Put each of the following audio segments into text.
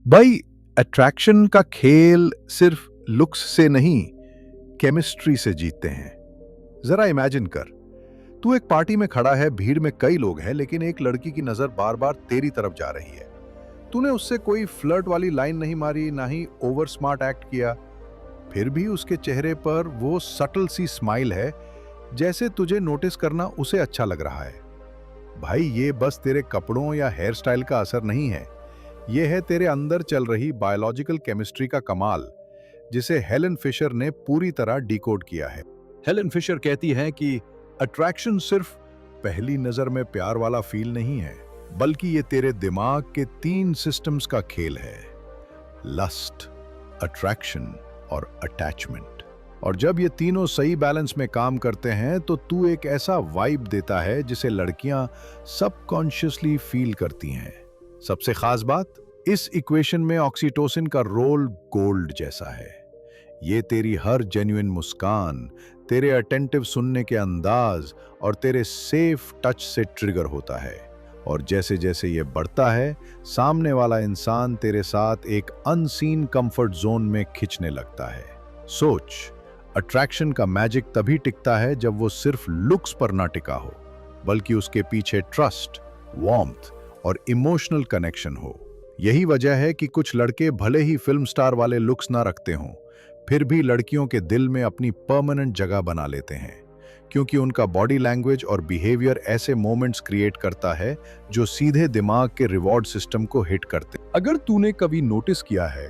भाई, अट्रैक्शन का खेल सिर्फ लुक्स से नहीं, केमिस्ट्री से जीतते हैं। जरा इमेजिन कर, तू एक पार्टी में खड़ा है, भीड़ में कई लोग हैं, लेकिन एक लड़की की नजर बार बार तेरी तरफ जा रही है। तूने उससे कोई फ्लर्ट वाली लाइन नहीं मारी, ना ही ओवर स्मार्ट एक्ट किया। फिर भी उसके चेहरे पर वो सटल सी स्माइल है, जैसे तुझे नोटिस करना उसे अच्छा लग रहा है। भाई, ये बस तेरे कपड़ों या हेयर स्टाइल का असर नहीं है, ये है तेरे अंदर चल रही बायोलॉजिकल केमिस्ट्री का कमाल, जिसे हेलन फिशर ने पूरी तरह डिकोड किया है। हेलन फिशर कहती हैं कि अट्रैक्शन सिर्फ पहली नजर में प्यार वाला फील नहीं है, बल्कि ये तेरे दिमाग के 3 सिस्टम्स का खेल है: लस्ट, अट्रैक्शन और अटैचमेंट। और जब ये तीनों सही बैलेंस में काम करते हैं तो तू एक ऐसा वाइब देता है जिसे लड़कियां सबकॉन्शियसली फील करती हैं। सबसे खास बात, इस इक्वेशन में ऑक्सीटोसिन का रोल गोल्ड जैसा है। ये तेरी हर जेन्युइन मुस्कान, तेरे अटेंटिव सुनने के अंदाज और तेरे सेफ टच से ट्रिगर होता है। और जैसे जैसे ये बढ़ता है, सामने वाला इंसान तेरे साथ एक अनसीन कंफर्ट जोन में खिंचने लगता है। सोच, अट्रैक्शन का मैजिक तभी टिकता है जब वो सिर्फ लुक्स पर ना टिका हो, बल्कि उसके पीछे ट्रस्ट, वार्मथ और इमोशनल कनेक्शन हो। यही वजह है कि कुछ लड़के भले ही फिल्म स्टार वाले लुक्स ना रखते हों, फिर भी लड़कियों के दिल में अपनी परमानेंट जगह बना लेते हैं, क्योंकि उनका बॉडी लैंग्वेज और बिहेवियर ऐसे मोमेंट्स क्रिएट करता है जो सीधे दिमाग के रिवॉर्ड सिस्टम को हिट करते हैं। अगर तूने कभी नोटिस किया है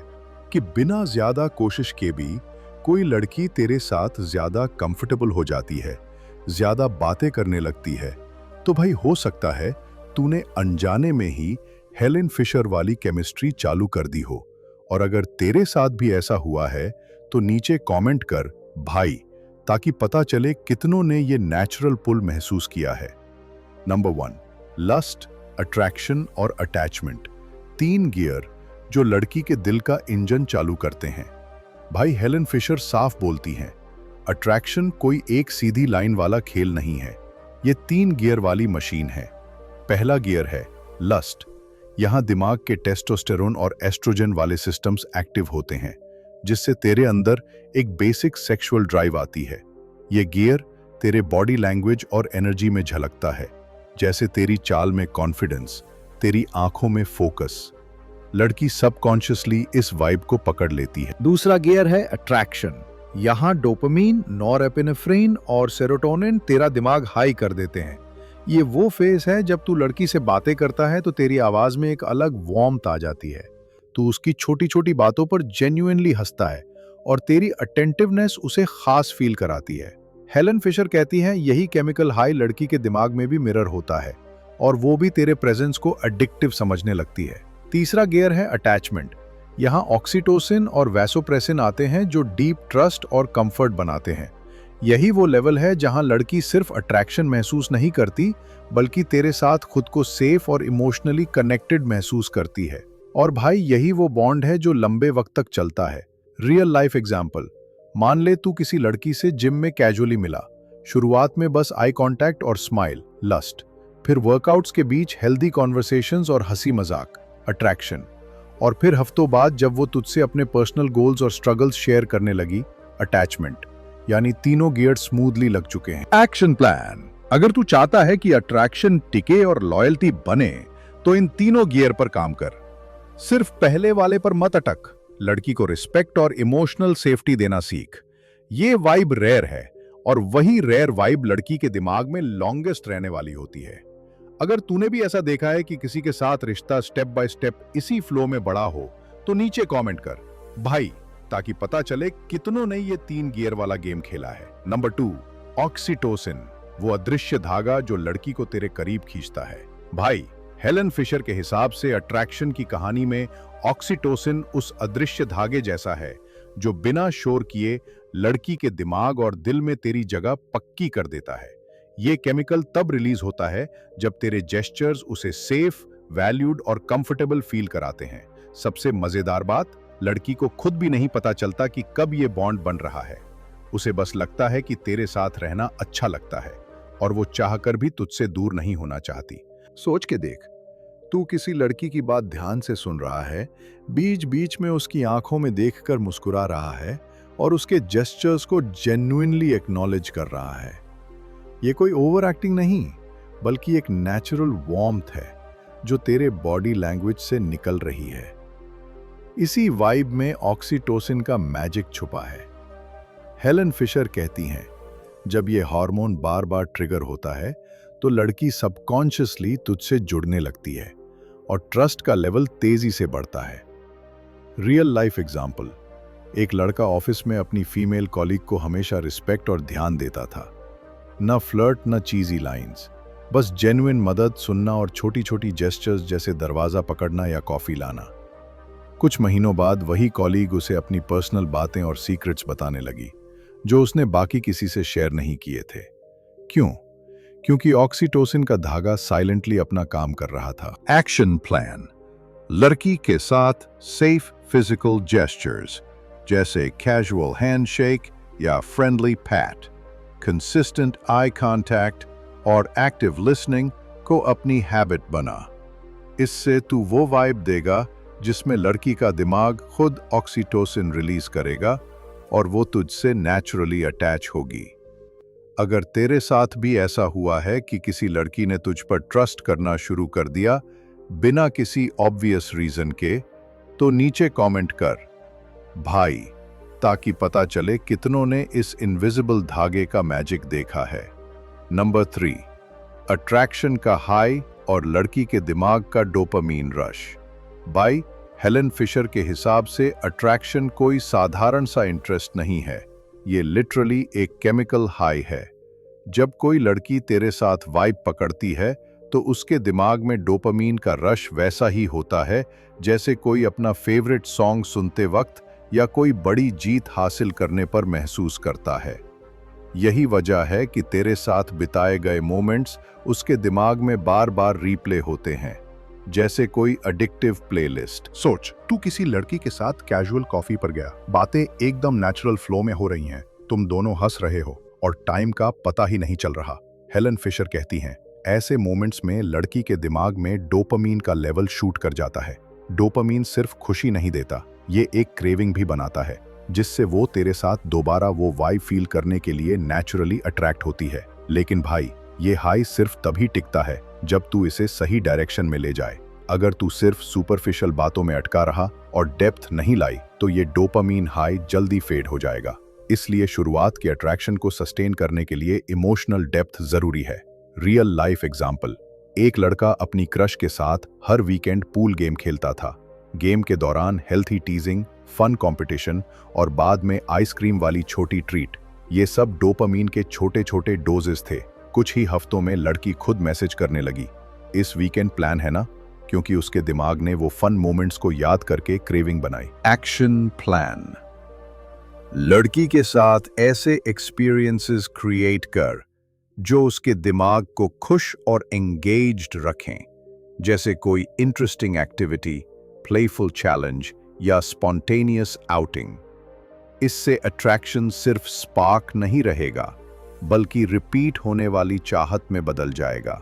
कि बिना ज्यादा कोशिश के भी कोई लड़की तेरे साथ ज्यादा कंफर्टेबल हो जाती है, ज्यादा बातें करने लगती है, तो भाई हो सकता है तूने अनजाने में ही हेलेन फिशर वाली केमिस्ट्री चालू कर दी हो। और अगर तेरे साथ भी ऐसा हुआ है तो नीचे कमेंट कर भाई, ताकि पता चले कितनों ने ये नेचुरल पुल महसूस किया है। नंबर 1, लस्ट, अट्रैक्शन और अटैचमेंट, 3 गियर जो लड़की के दिल का इंजन चालू करते हैं। भाई, हेलेन फिशर साफ बोलती हैं, अट्रैक्शन कोई एक सीधी लाइन वाला खेल नहीं है, ये 3 गियर वाली मशीन है। पहला गियर है लस्ट। यहां दिमाग के टेस्टोस्टेरोन और एस्ट्रोजन वाले सिस्टम्स एक्टिव होते हैं, जिससे तेरे अंदर एक बेसिक सेक्सुअल ड्राइव आती है। ये गियर तेरे बॉडी लैंग्वेज और एनर्जी में झलकता है, जैसे तेरी चाल में कॉन्फिडेंस, तेरी आंखों में फोकस। लड़की सबकॉन्शियसली इस वाइब को पकड़ लेती है। दूसरा गियर है अट्रैक्शन। यहाँ डोपामीन, नॉरएपिनेफ्रिन और सेरोटोनिन तेरा दिमाग हाई कर देते हैं। ये वो फेज है जब तू लड़की से बातें करता है तो तेरी आवाज में एक अलग वार्मथ आ जाती है। तू उसकी छोटी छोटी बातों पर जेन्युइनली हंसता है और तेरी अटेंटिवनेस उसे खास फील कराती है। हेलन फिशर कहती है, यही केमिकल हाई लड़की के दिमाग में भी मिरर होता है और वो भी तेरे प्रेजेंस को एडिक्टिव समझने लगती है। तीसरा गियर है अटैचमेंट। यहाँ ऑक्सीटोसिन और वैसोप्रेसिन आते हैं जो डीप ट्रस्ट और कंफर्ट बनाते हैं। यही वो लेवल है जहां लड़की सिर्फ अट्रैक्शन महसूस नहीं करती, बल्कि तेरे साथ खुद को सेफ और इमोशनली कनेक्टेड महसूस करती है। और भाई, यही वो बॉन्ड है जो लंबे वक्त तक चलता है। रियल लाइफ एग्जाम्पल, मान ले तू किसी लड़की से जिम में कैजुअली मिला। शुरुआत में बस आई कांटेक्ट और स्माइल, लस्ट। फिर वर्कआउट्स के बीच हेल्दी कॉन्वर्सेशंस और हंसी मजाक, अट्रैक्शन। और फिर हफ्तों बाद जब वो तुझसे अपने पर्सनल गोल्स और स्ट्रगल्स शेयर करने लगी, अटैचमेंट। यानी तीनों गियर स्मूथली लग चुके हैं। एक्शन प्लान, अगर तू चाहता है कि अट्रैक्शन टिके और लॉयल्टी बने, तो इन तीनों गियर पर काम कर। सिर्फ पहले वाले पर मत अटक, लड़की को रिस्पेक्ट और इमोशनल सेफ्टी देना सीख। ये वाइब रेयर है और वही रेयर वाइब लड़की के दिमाग में लॉन्गेस्ट रहने वाली होती है। अगर तूने भी ऐसा देखा है कि किसी के साथ रिश्ता स्टेप बाय स्टेप इसी फ्लो में बढ़ा हो, तो नीचे कमेंट कर भाई, ताकि पता चले कितनों ने ये 3 गियर वाला गेम खेला है। नंबर 2, ऑक्सीटोसिन, वो अदृश्य धागा जो लड़की को तेरे करीब खींचता है। भाई, हेलन फिशर के हिसाब से अट्रैक्शन की कहानी में ऑक्सीटोसिन उस अदृश्य धागे जैसा है जो बिना शोर किए लड़की के दिमाग और दिल में तेरी जगह पक्की कर देता है। ये केमिकल तब रिलीज होता है जब तेरे जेस्चर्स उसे सेफ, वैल्यूड और कंफर्टेबल फील कराते हैं। सबसे मजेदार बात, लड़की को खुद भी नहीं पता चलता कि कब ये बॉन्ड बन रहा है। उसे बस लगता है कि तेरे साथ रहना अच्छा लगता है और वो चाहकर भी तुझसे दूर नहीं होना चाहती। सोच के देख, तू किसी लड़की की बात ध्यान से सुन रहा है, बीच बीच में उसकी आंखों में देखकर मुस्कुरा रहा है और उसके जेस्चर्स को जेन्युइनली एक्नॉलेज कर रहा है। ये कोई ओवर एक्टिंग नहीं, बल्कि एक नेचुरल वार्मथ है जो तेरे बॉडी लैंग्वेज से निकल रही है। इसी वाइब में ऑक्सीटोसिन का मैजिक छुपा है। हेलन फिशर कहती हैं, जब ये हार्मोन बार बार ट्रिगर होता है तो लड़की सबकॉन्शियसली तुझसे जुड़ने लगती है और ट्रस्ट का लेवल तेजी से बढ़ता है। रियल लाइफ एग्जाम्पल, एक लड़का ऑफिस में अपनी फीमेल कॉलीग को हमेशा रिस्पेक्ट और ध्यान देता था। न फ्लर्ट, न चीजी लाइंस, बस जेन्युइन मदद, सुनना और छोटी छोटी जेस्चर्स जैसे दरवाजा पकड़ना या कॉफी लाना। कुछ महीनों बाद वही कॉलीग उसे अपनी पर्सनल बातें और सीक्रेट्स बताने लगी, जो उसने बाकी किसी से शेयर नहीं किए थे। क्यों? क्योंकि ऑक्सीटोसिन का धागा साइलेंटली अपना काम कर रहा था। Action plan. लड़की के साथ सेफ फिजिकल जेस्चर्स जैसे कैजुअल हैंडशेक या friendly PAT, consistent eye contact और एक्टिव लिसनिंग को अपनी हैबिट बना। इससे तू वो वाइब देगा जिसमें लड़की का दिमाग खुद ऑक्सीटोसिन रिलीज करेगा और वो तुझसे नेचुरली अटैच होगी। अगर तेरे साथ भी ऐसा हुआ है कि किसी लड़की ने तुझ पर ट्रस्ट करना शुरू कर दिया बिना किसी ऑब्वियस रीजन के, तो नीचे कमेंट कर भाई, ताकि पता चले कितनों ने इस इनविजिबल धागे का मैजिक देखा है। नंबर 3, अट्रैक्शन का हाई और लड़की के दिमाग का dopamine rush. By Helen Fisher के हिसाब से अट्रैक्शन कोई साधारण सा इंटरेस्ट नहीं है, ये लिटरली एक केमिकल हाई है। जब कोई लड़की तेरे साथ वाइब पकड़ती है तो उसके दिमाग में डोपामीन का रश वैसा ही होता है जैसे कोई अपना फेवरेट सॉन्ग सुनते वक्त या कोई बड़ी जीत हासिल करने पर महसूस करता है। यही वजह है कि तेरे साथ बिताए गए मोमेंट्स उसके दिमाग में बार बार रीप्ले होते हैं, जैसे कोई एडिक्टिव प्लेलिस्ट। सोच, तू किसी लड़की के साथ कैजुअल कॉफी पर गया, बातें एकदम नेचुरल फ्लो में हो रही हैं, तुम दोनों हंस रहे हो और टाइम का पता ही नहीं चल रहा। हेलन फिशर कहती हैं, ऐसे मोमेंट्स में लड़की के दिमाग में डोपामीन का लेवल शूट कर जाता है। डोपामीन सिर्फ खुशी नहीं देता, ये एक क्रेविंग भी बनाता है, जिससे वो तेरे साथ दोबारा वो वाइब फील करने के लिए नेचुरली अट्रैक्ट होती है। लेकिन भाई, ये हाई सिर्फ तभी टिकता है जब तू इसे सही डायरेक्शन में ले जाए। अगर तू सिर्फ सुपरफिशियल बातों में अटका रहा और डेप्थ नहीं लाई तो ये डोपामीन हाई जल्दी फेड हो जाएगा। इसलिए शुरुआत के अट्रैक्शन को सस्टेन करने के लिए इमोशनल डेप्थ जरूरी है। रियल लाइफ एग्जाम्पल, एक लड़का अपनी क्रश के साथ हर वीकेंड पूल गेम खेलता था। गेम के दौरान हेल्थी टीजिंग, फन कंपटीशन और बाद में आइसक्रीम वाली छोटी ट्रीट, ये सब डोपामीन के छोटे छोटे डोजेस थे। कुछ ही हफ्तों में लड़की खुद मैसेज करने लगी, इस वीकेंड प्लान है ना, क्योंकि उसके दिमाग ने वो फन मोमेंट्स को याद करके क्रेविंग बनाई। Action plan. लड़की के साथ ऐसे एक्सपीरियंसेस क्रिएट कर जो उसके दिमाग को खुश और एंगेज्ड रखें, जैसे कोई इंटरेस्टिंग एक्टिविटी, प्लेफुल चैलेंज या स्पॉन्टेनियस आउटिंग। इससे अट्रैक्शन सिर्फ स्पार्क नहीं रहेगा, बल्कि रिपीट होने वाली चाहत में बदल जाएगा।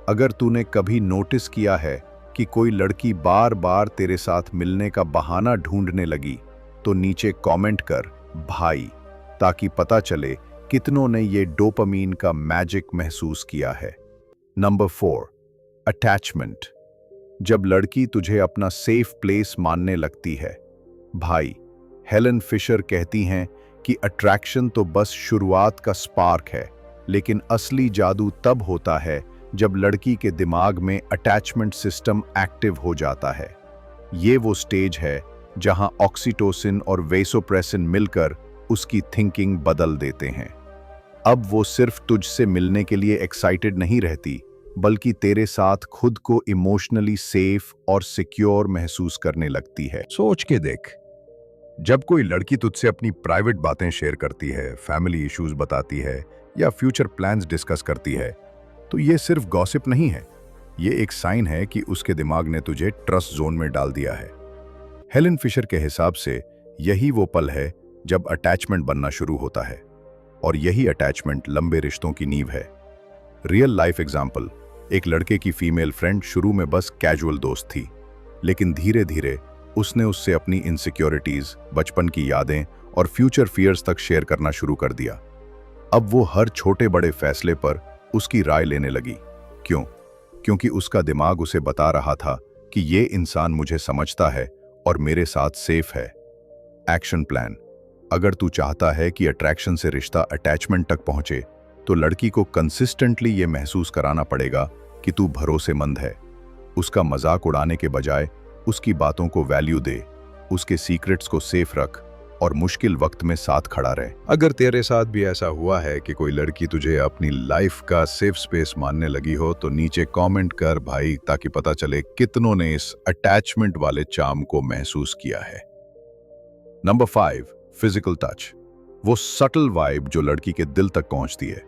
अगर तूने कभी नोटिस किया है कि कोई लड़की बार बार तेरे साथ मिलने का बहाना ढूंढने लगी, तो नीचे कमेंट कर भाई, ताकि पता चले कितनों ने ये डोपामीन का मैजिक महसूस किया है। Number 4, attachment. जब लड़की तुझे अपना सेफ प्लेस मानने लगती है। भाई, हेलन फिशर कहती हैं कि अट्रैक्शन तो बस शुरुआत का स्पार्क है, लेकिन असली जादू तब होता है जब लड़की के दिमाग में अटैचमेंट सिस्टम एक्टिव हो जाता है। ये वो स्टेज है जहां ऑक्सीटोसिन और वेसोप्रेसिन मिलकर उसकी थिंकिंग बदल देते हैं। अब वो सिर्फ तुझसे मिलने के लिए एक्साइटेड नहीं रहती, बल्कि तेरे साथ खुद को इमोशनली सेफ और सिक्योर महसूस करने लगती है। सोच के देख, जब कोई लड़की तुझसे अपनी प्राइवेट बातें शेयर करती है, फैमिली इश्यूज बताती है या फ्यूचर प्लान्स डिस्कस करती है, तो ये सिर्फ गॉसिप नहीं है, ये एक साइन है कि उसके दिमाग ने तुझे ट्रस्ट जोन में डाल दिया है। हेलन फिशर के हिसाब से यही वो पल है जब अटैचमेंट बनना शुरू होता है, और यही अटैचमेंट लंबे रिश्तों की नींव है। रियल लाइफ एग्जाम्पल, एक लड़के की फीमेल फ्रेंड शुरू में बस कैजुअल दोस्त थी, लेकिन धीरे धीरे उसने उससे अपनी इनसिक्योरिटीज, बचपन की यादें और फ्यूचर फियर्स तक शेयर करना शुरू कर दिया। अब वो हर छोटे बड़े फैसले पर उसकी राय लेने लगी। क्यों? क्योंकि उसका दिमाग उसे बता रहा था कि ये इंसान मुझे समझता है और मेरे साथ सेफ है। Action plan. अगर तू चाहता है कि अट्रैक्शन से रिश्ता अटैचमेंट तक पहुंचे, तो लड़की को कंसिस्टेंटली ये महसूस कराना पड़ेगा कि तू भरोसेमंद है। उसका मजाक उड़ाने के बजाय उसकी बातों को वैल्यू दे, उसके सीक्रेट्स को सेफ रख और मुश्किल वक्त में साथ खड़ा रहे। अगर तेरे साथ भी ऐसा हुआ है कि कोई लड़की तुझे अपनी लाइफ का सेफ स्पेस मानने लगी हो, तो नीचे कमेंट कर भाई, ताकि पता चले कितनों ने इस अटैचमेंट वाले चार्म को महसूस किया है। Number 5, physical touch. वो सटल वाइब जो लड़की के दिल तक पहुंचती है।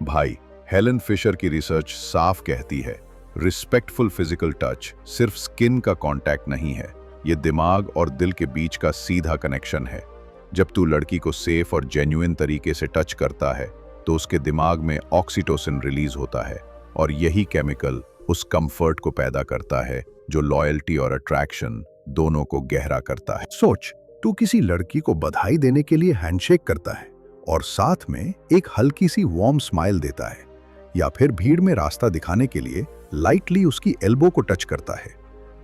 भाई, हेलन फिशर की रिसर्च साफ कहती है, रिस्पेक्टफुल फिजिकल टच सिर्फ स्किन का कांटेक्ट नहीं है, ये दिमाग और दिल के बीच का सीधा कनेक्शन है। जब तू लड़की को सेफ और जेन्युइन तरीके से टच करता है, तो उसके दिमाग में ऑक्सीटोसिन रिलीज होता है और यही केमिकल उस कंफर्ट को पैदा करता है जो लॉयल्टी और अट्रैक्शन दोनों को गहरा करता है। सोच, तू किसी लड़की को बधाई देने के लिए हैंडशेक करता है और साथ में एक हल्की सी वार्म स्माइल देता है, या फिर भीड़ में रास्ता दिखाने के लिए लाइटली उसकी एल्बो को टच करता है।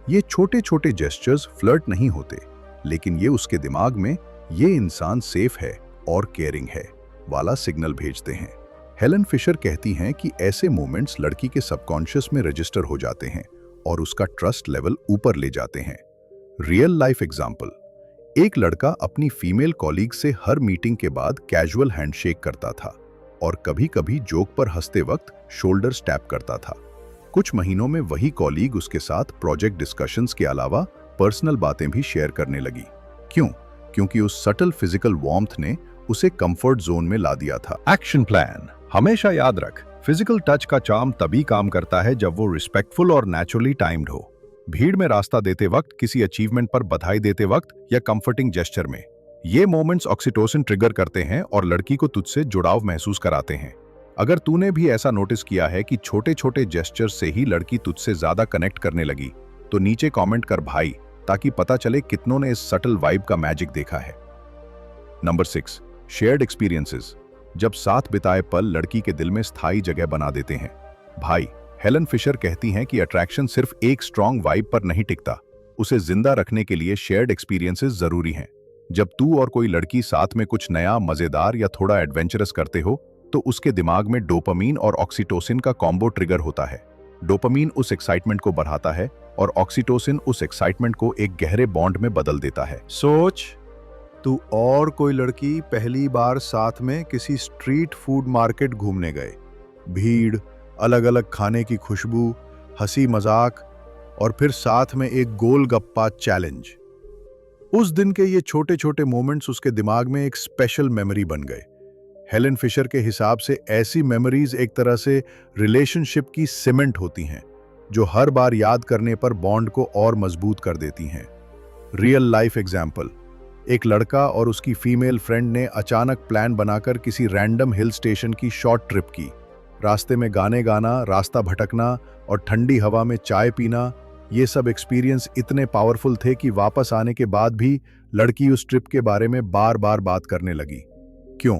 ये छोटे छोटे जेस्चर्स फ्लर्ट नहीं होते, लेकिन ये उसके दिमाग में ये इंसान सेफ है और केयरिंग है वाला सिग्नल भेजते हैं। हेलन फिशर कहती हैं कि ऐसे मोमेंट्स लड़की के सबकॉन्शियस में रजिस्टर हो जाते हैं और उसका ट्रस्ट लेवल ऊपर ले जाते हैं। Real life example. एक लड़का अपनी फीमेल कॉलीग से हर मीटिंग के बाद कैजुअल हैंडशेक करता था और कभी-कभी जोक पर हंसते वक्त शोल्डर टैप करता था। कुछ महीनों में वही कॉलीग उसके साथ प्रोजेक्ट डिस्कशंस के अलावा पर्सनल बातें भी शेयर करने लगी। क्यों? क्योंकि उस सटल फिजिकल वार्मथ ने उसे कंफर्ट जोन में ला दिया था। Action plan. हमेशा याद रख, फिजिकल टच का चार्म तभी काम करता है जब वो रिस्पेक्टफुल और नेचुरली टाइम्ड हो। भीड़ में रास्ता देते वक्त, किसी अचीवमेंट पर बधाई देते वक्त या कंफर्टिंग जेस्चर में। ये मोमेंट्स ऑक्सीटोसिन ट्रिगर करते हैं और लड़की को तुझसे जुड़ाव महसूस कराते हैं। अगर तूने भी ऐसा नोटिस किया है कि छोटे छोटे जेस्चर से ही लड़की तुझसे ज्यादा कनेक्ट करने लगी, तो नीचे कमेंट कर भाई, ताकि पता चले कितनों ने इस सटल वाइब का मैजिक देखा है। Number 6, shared experiences. जब साथ बिताए पल लड़की के दिल में स्थायी जगह बना देते हैं। भाई, हेलन फिशर कहती हैं कि अट्रैक्शन सिर्फ एक स्ट्रॉन्ग वाइब पर नहीं टिकता, उसे जिंदा रखने के लिए शेयर्ड एक्सपीरियंसेस जरूरी हैं। जब तू और कोई लड़की साथ में कुछ नया, मजेदार या थोड़ा एडवेंचरस करते हो, तो उसके दिमाग में डोपामीन और ऑक्सीटोसिन का कॉम्बो ट्रिगर होता है। डोपामीन उस एक्साइटमेंट को बढ़ाता है और ऑक्सीटोसिन उस एक्साइटमेंट को एक गहरे बॉन्ड में बदल देता है। सोच, तू और कोई लड़की पहली बार साथ में किसी स्ट्रीट फूड मार्केट घूमने गए। भीड़, अलग अलग खाने की खुशबू, हंसी मजाक और फिर साथ में एक गोलगप्पा चैलेंज। उस दिन के ये छोटे छोटे मोमेंट्स उसके दिमाग में एक स्पेशल मेमोरी बन गए। हेलन फिशर के हिसाब से ऐसी मेमोरीज एक तरह से रिलेशनशिप की सीमेंट होती हैं, जो हर बार याद करने पर बॉन्ड को और मजबूत कर देती हैं। Real life example. एक लड़का और उसकी फीमेल फ्रेंड ने अचानक प्लान बनाकर किसी रैंडम हिल स्टेशन की शॉर्ट ट्रिप की। रास्ते में गाने गाना, रास्ता भटकना और ठंडी हवा में चाय पीना, ये सब एक्सपीरियंस इतने पावरफुल थे कि वापस आने के बाद भी लड़की उस ट्रिप के बारे में बार बार बात करने लगी। क्यों?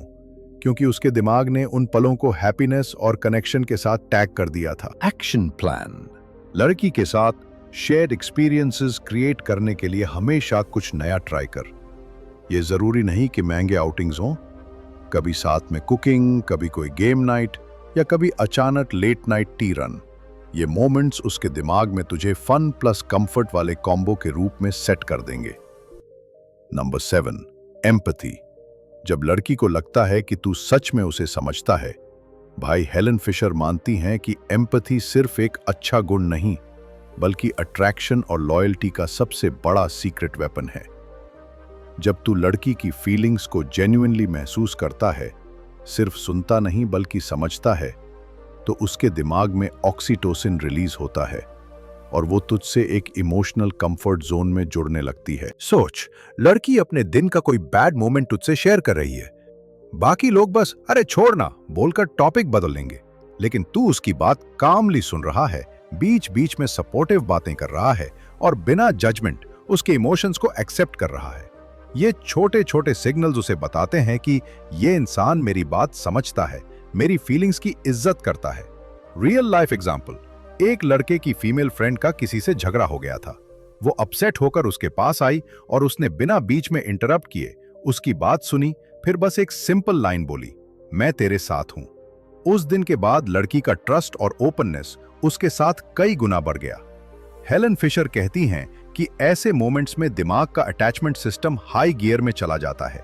क्योंकि उसके दिमाग ने उन पलों को हैप्पीनेस और कनेक्शन के साथ टैग कर दिया था। Action plan. लड़की के साथ शेयर्ड एक्सपीरियंसेस क्रिएट करने के लिए हमेशा कुछ नया ट्राई कर। ये जरूरी नहीं कि महंगे आउटिंग्स हों, कभी साथ में कुकिंग, कभी कोई गेम नाइट या कभी अचानक लेट नाइट टी रन। ये मोमेंट्स उसके दिमाग में तुझे फन प्लस कंफर्ट वाले कॉम्बो के रूप में सेट कर देंगे। Number 7, empathy. जब लड़की को लगता है कि तू सच में उसे समझता है। भाई, हेलन फिशर मानती हैं कि एम्पैथी सिर्फ एक अच्छा गुण नहीं, बल्कि अट्रैक्शन और लॉयल्टी का सबसे बड़ा सीक्रेट वेपन है। जब तू लड़की की फीलिंग्स को जेन्युइनली महसूस करता है, सिर्फ सुनता नहीं बल्कि समझता है, तो उसके दिमाग में ऑक्सीटोसिन रिलीज होता है और वो तुझसे एक इमोशनल कंफर्ट जोन में जुड़ने लगती है। सोच, लड़की अपने दिन का कोई बैड मोमेंट तुझसे शेयर कर रही है। बाकी लोग बस अरे छोड़ना बोलकर टॉपिक बदल लेंगे, लेकिन तू उसकी बात कामली सुन रहा है, बीच बीच में सपोर्टिव बातें कर रहा है और बिना जजमेंट उसके इमोशंस को एक्सेप्ट कर रहा है। ये छोटे छोटे सिग्नल्स उसे बताते हैं कि ये इंसान मेरी बात समझता है, मेरी फीलिंग्स की इज्जत करता है। रियल लाइफ एग्जाम्पल, एक लड़के की फीमेल फ्रेंड का किसी से झगड़ा हो गया था। वो अपसेट होकर उसके पास आई और उसने बिना बीच में इंटरप्ट किए उसकी बात सुनी, फिर बस एक सिंपल लाइन बोली, मैं तेरे साथ हूं। उस दिन के बाद लड़की का ट्रस्ट और ओपननेस उसके साथ कई गुना बढ़ गया। हेलन फिशर कहती हैं कि ऐसे मोमेंट्स में दिमाग का अटैचमेंट सिस्टम हाई गियर में चला जाता है।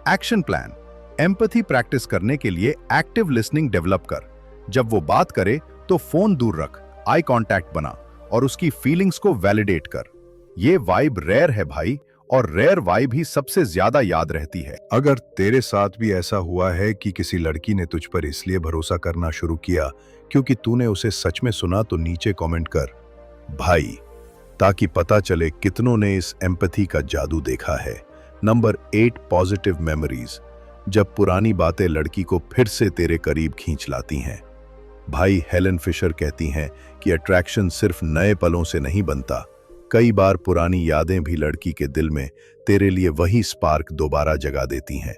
एक्शन प्लान, एम्पैथी प्रैक्टिस करने के लिए एक्टिव लिसनिंग डेवलप कर। जब वो बात करे तो फोन दूर रख, आई कांटेक्ट बना और उसकी फीलिंग्स को वैलिडेट कर। ये वाइब रेयर है भाई, और रेयर वाइब ही सबसे ज्यादा याद रहती है। अगर तेरे साथ भी ऐसा हुआ है कि किसी लड़की ने तुझ पर इसलिए भरोसा करना शुरू किया क्योंकि तूने उसे सच में सुना, तो नीचे कमेंट कर भाई, ताकि पता चले कितनों ने इस एम्पैथी का जादू देखा है। Number 8, positive memories. जब पुरानी बातें लड़की को फिर से तेरे करीब खींच लाती हैं। भाई, हेलन फिशर कहती हैं कि अट्रैक्शन सिर्फ नए पलों से नहीं बनता, कई बार पुरानी यादें भी लड़की के दिल में तेरे लिए वही स्पार्क दोबारा जगा देती हैं।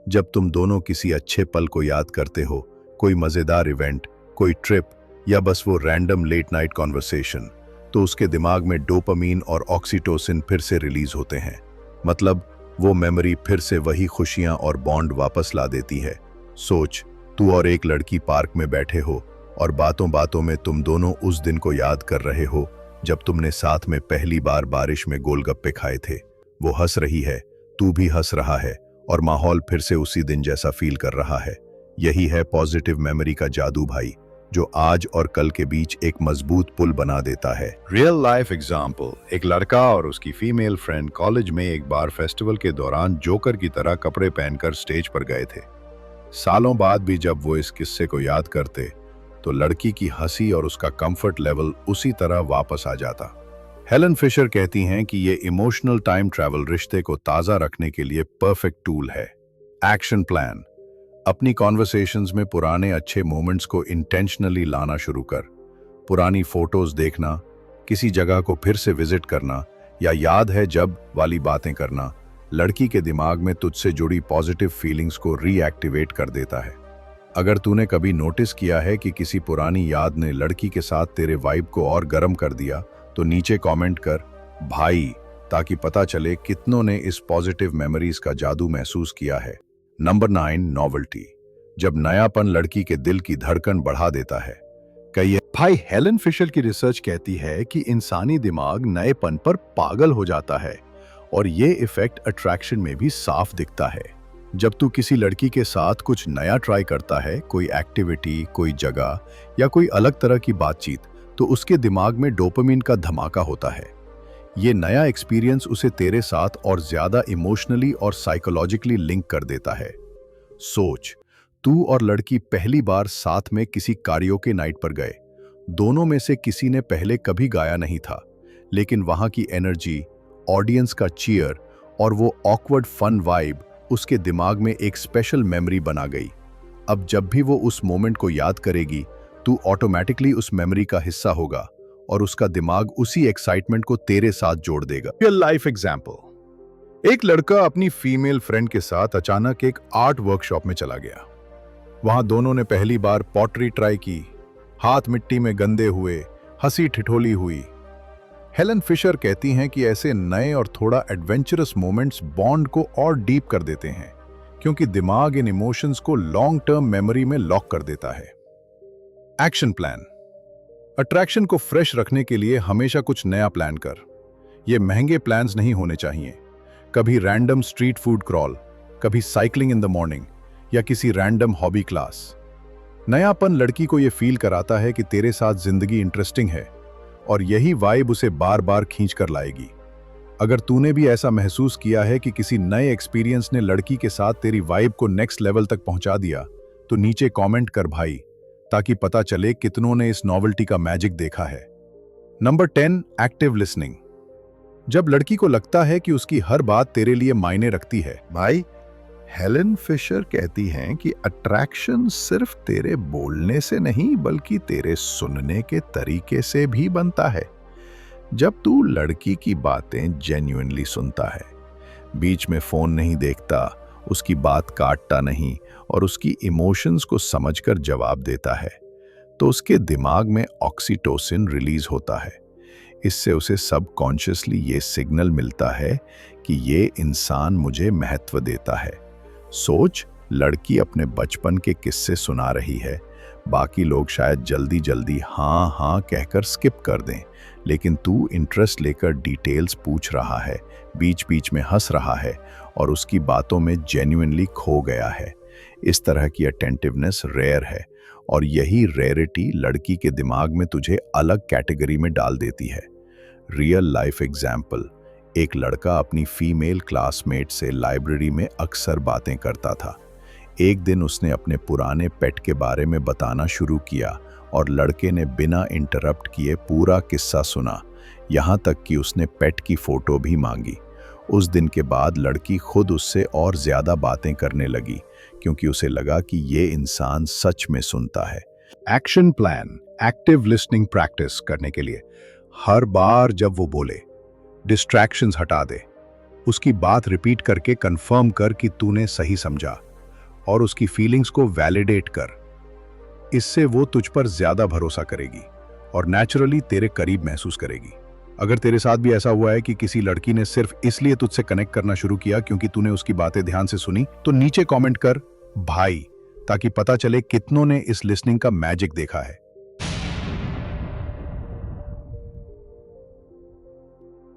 जब तुम दोनों किसी अच्छे पल को याद करते हो, कोई मजेदार इवेंट, कोई ट्रिप या बस वो रैंडम लेट नाइट कॉन्वर्सेशन, तो उसके दिमाग में डोपामीन और ऑक्सीटोसिन फिर से रिलीज होते हैं। मतलब वो मेमोरी फिर से वही खुशियां और बॉन्ड वापस ला देती है। सोच, तू और एक लड़की पार्क में बैठे हो और बातों बातों में तुम दोनों उस दिन को याद कर रहे हो जब तुमने साथ में पहली बार बारिश में गोलगप्पे खाए थे। वो हंस रही है, तू भी हंस रहा है और माहौल फिर से उसी दिन जैसा फील कर रहा है। यही है पॉजिटिव मेमोरी का जादू भाई, जो आज और कल के बीच एक मजबूत पुल बना देता है। रियल लाइफ एग्जाम्पल, एक लड़का और उसकी फीमेल फ्रेंड कॉलेज में एक बार फेस्टिवल के दौरान जोकर की तरह कपड़े पहनकर स्टेज पर गए थे। सालों बाद भी जब वो इस किस्से को याद करते तो लड़की की हंसी और उसका कंफर्ट लेवल उसी तरह वापस आ जाता। हेलन फिशर कहती हैं कि ये इमोशनल टाइम ट्रैवल रिश्ते को ताजा रखने के लिए परफेक्ट टूल है। एक्शन प्लान, अपनी कॉन्वर्सेशंस में पुराने अच्छे मोमेंट्स को इंटेंशनली लाना शुरू कर। पुरानी फोटोज देखना, किसी जगह को फिर से विजिट करना या याद है जब वाली बातें करना लड़की के दिमाग में तुझसे जुड़ी पॉजिटिव फीलिंग्स को रीएक्टिवेट कर देता है। अगर तूने कभी नोटिस किया है कि किसी पुरानी याद ने लड़की के साथ तेरे वाइब को और गर्म कर दिया, तो नीचे कमेंट कर भाई, ताकि पता चले कितनों ने इस पॉजिटिव मेमोरीज का जादू महसूस किया है। Number 9, novelty. जब नयापन लड़की के दिल की धड़कन बढ़ा देता है। भाई, हेलन फिशर की रिसर्च कहती है कि इंसानी दिमाग नएपन पर पागल हो जाता है और ये इफेक्ट अट्रैक्शन में भी साफ दिखता है। जब तू किसी लड़की के साथ कुछ नया ट्राई करता है, कोई एक्टिविटी, कोई जगह या कोई अलग तरह की बातचीत, तो उसके दिमाग में डोपामिन का धमाका होता है। ये नया एक्सपीरियंस उसे तेरे साथ और ज्यादा इमोशनली और साइकोलॉजिकली लिंक कर देता है। सोच, तू और लड़की पहली बार साथ में किसी कारियोके नाइट पर गए। दोनों में से किसी ने पहले कभी गाया नहीं था, लेकिन वहां की एनर्जी, ऑडियंस का चीयर और वो ऑकवर्ड फन वाइब उसके दिमाग में एक स्पेशल मेमोरी बना गई। अब जब भी वो उस मोमेंट को याद करेगी, तू ऑटोमेटिकली उस मेमोरी का हिस्सा होगा और उसका दिमाग उसी एक्साइटमेंट को तेरे साथ जोड़ देगा। रियल लाइफ एग्जाम्पल, एक लड़का अपनी फीमेल फ्रेंड के साथ अचानक एक आर्ट वर्कशॉप में चला गया। वहां दोनों ने पहली बार पॉटरी ट्राई की, हाथ मिट्टी में गंदे हुए, हंसी ठिठोली हुई। हेलन फिशर कहती हैं कि ऐसे नए और थोड़ा एडवेंचरस मोमेंट्स बॉन्ड को और डीप कर देते हैं, क्योंकि दिमाग इन इमोशंस को लॉन्ग टर्म मेमोरी में लॉक कर देता है। एक्शन प्लान, अट्रैक्शन को फ्रेश रखने के लिए हमेशा कुछ नया प्लान कर। ये महंगे प्लान्स नहीं होने चाहिए। कभी रैंडम स्ट्रीट फूड क्रॉल, कभी साइकिलिंग इन द मॉर्निंग या किसी रैंडम हॉबी क्लास। नयापन लड़की को यह फील कराता है कि तेरे साथ जिंदगी इंटरेस्टिंग है और यही वाइब उसे बार बार खींच कर लाएगी। अगर तूने भी ऐसा महसूस किया है कि किसी नए एक्सपीरियंस ने लड़की के साथ तेरी वाइब को नेक्स्ट लेवल तक पहुंचा दिया, तो नीचे कमेंट कर भाई, ताकि पता चले कितनों ने इस नॉवेल्टी का मैजिक देखा है। Number 10, active listening. जब लड़की को लगता है कि उसकी हर बात तेरे लिए मायने रखती है, भाई, हेलन फिशर कहती हैं कि अट्रैक्शन सिर्फ तेरे बोलने से नहीं बल्कि तेरे सुनने के तरीके से भी बनता है। जब तू लड़की की बातें जेन्युइनली सुनता है, बीच में फोन नहीं देखता, उसकी बात काटता नहीं और उसकी इमोशंस को समझकर जवाब देता है, तो उसके दिमाग में ऑक्सीटोसिन रिलीज होता है। इससे उसे सबकॉन्शियसली ये सिग्नल मिलता है कि ये इंसान मुझे महत्व देता है। सोच, लड़की अपने बचपन के किस्से सुना रही है, बाकी लोग शायद जल्दी जल्दी हाँ हाँ कहकर स्किप कर दें, लेकिन तू इंटरेस्ट लेकर डिटेल्स पूछ रहा है, बीच बीच में हंस रहा है और उसकी बातों में जेन्युइनली खो गया है। इस तरह की अटेंटिवनेस रेयर है और यही रेयरिटी लड़की के दिमाग में तुझे अलग कैटेगरी में डाल देती है। रियल लाइफ एग्जाम्पल, एक लड़का अपनी फीमेल क्लासमेट से लाइब्रेरी में अक्सर बातें करता था। एक दिन उसने अपने पुराने पेट के बारे में बताना शुरू किया और लड़के ने बिना इंटरप्ट किए पूरा किस्सा सुना, यहाँ तक कि उसने पेट की फोटो भी मांगी। उस दिन के बाद लड़की खुद उससे और ज्यादा बातें करने लगी क्योंकि उसे लगा कि ये इंसान सच में सुनता है। Action plan, active listening practice करने के लिए हर बार जब वो बोले, डिस्ट्रैक्शंस हटा दे, उसकी बात रिपीट करके कंफर्म कर कि तूने सही समझा और उसकी फीलिंग्स को वैलिडेट कर। इससे वो तुझ पर ज्यादा भरोसा करेगी और नेचुरली तेरे करीब महसूस करेगी। अगर तेरे साथ भी ऐसा हुआ है कि किसी लड़की ने सिर्फ इसलिए तुझसे कनेक्ट करना शुरू किया क्योंकि तूने उसकी बातें ध्यान से सुनी, तो नीचे कमेंट कर भाई, ताकि पता चले कितनों ने इस लिसनिंग का मैजिक देखा है।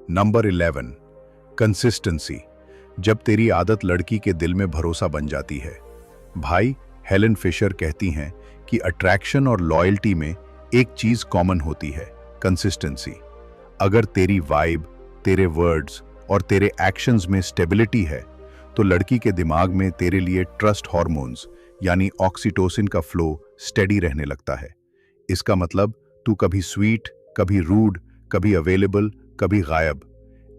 Number 11, consistency. जब तेरी आदत लड़की के दिल में भरोसा बन जाती है। भाई, हेलन फिशर कहती हैं कि अट्रैक्शन और लॉयल्टी में एक चीज कॉमन होती है, कंसिस्टेंसी। अगर तेरी वाइब, तेरे वर्ड्स और तेरे एक्शंस में स्टेबिलिटी है, तो लड़की के दिमाग में तेरे लिए ट्रस्ट हार्मोन्स यानी ऑक्सीटोसिन का फ्लो स्टेडी रहने लगता है। इसका मतलब तू कभी स्वीट, कभी रूड, कभी अवेलेबल, कभी गायब,